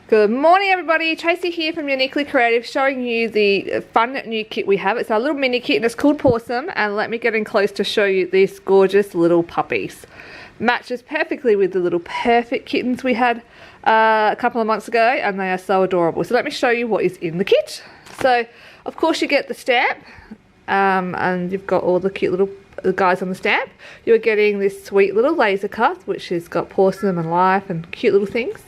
Good morning everybody, Tracy here from Uniquely Creative showing you the fun new kit we have. It's our little mini kit and it's called Pawesome, and let me get in close to show you these gorgeous little puppies. Matches perfectly with the little perfect kittens we had a couple of months ago, and they are so adorable. So let me show you what is in the kit. So of course you get the stamp and you've got all the cute little guys on the stamp. You're getting this sweet little laser cut which has got Pawesome and life and cute little things.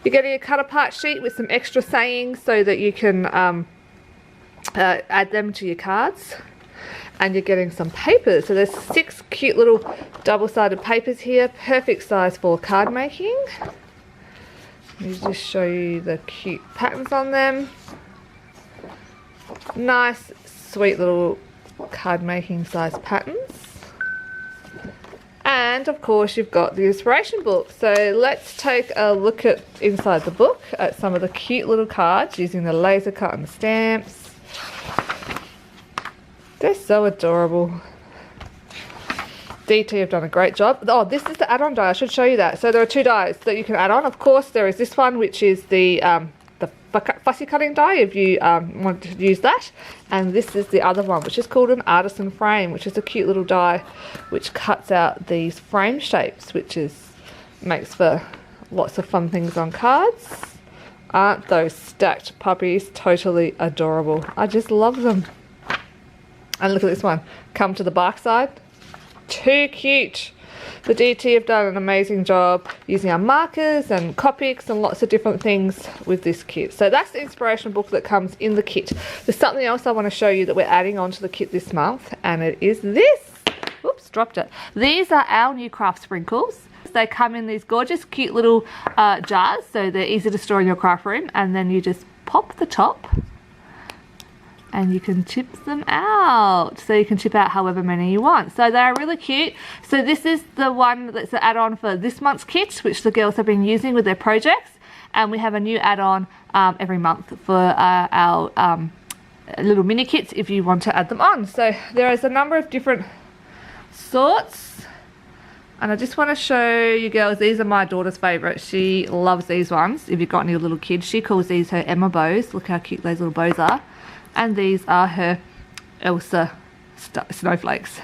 You're getting a cut apart sheet with some extra sayings so that you can add them to your cards. And you're getting some papers. So there's 6 cute little double-sided papers here, perfect size for card making. Let me just show you the cute patterns on them. Nice, sweet little card making size patterns. And of course you've got the inspiration book. So let's take a look at inside the book at some of the cute little cards using the laser cut and the stamps. They're so adorable. DT have done a great job. Oh, this is the add-on die. I should show you that. So there are 2 dies that you can add on. Of course there is this one which is the fussy cutting die if you want to use that, and this is the other one which is called an artisan frame, which is a cute little die which cuts out these frame shapes, which makes for lots of fun things on cards. Aren't those stacked puppies totally adorable? I just love them. And look at this one, come to the bark side, too cute. The DT have done an amazing job using our markers and Copics and lots of different things with this kit. So that's the inspiration book that comes in the kit. There's something else I want to show you that we're adding onto the kit this month, and it is this. Oops, dropped it. These are our new craft sprinkles. They come in these gorgeous cute little jars, so they're easy to store in your craft room, and then you just pop the top and you can chip them out. So you can chip out however many you want. So they're really cute. So this is the one that's an add-on for this month's kit, which the girls have been using with their projects. And we have a new add-on every month for our little mini kits if you want to add them on. So there is a number of different sorts. And I just want to show you girls, these are my daughter's favourite. She loves these ones. If you've got any little kids, she calls these her Emma bows. Look how cute those little bows are. And these are her Elsa Snowflakes.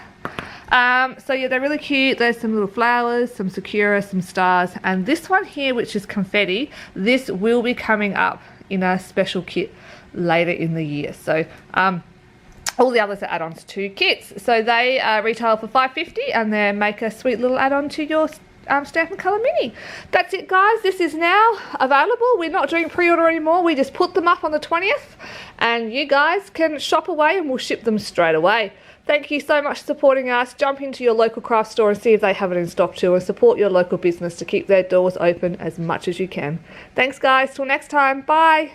So yeah, they're really cute. There's some little flowers, some sakura, some stars, and this one here, which is confetti, this will be coming up in a special kit later in the year. So all the others are add-ons to kits. So they retail for $5.50 and they make a sweet little add-on to your Stamp and Colour Mini. That's it guys, this is now available. We're not doing pre-order anymore, we just put them up on the 20th and you guys can shop away and we'll ship them straight away. Thank you so much for supporting us. Jump into your local craft store and see if they have it in stock too, and support your local business to keep their doors open as much as you can. Thanks guys, till next time, bye.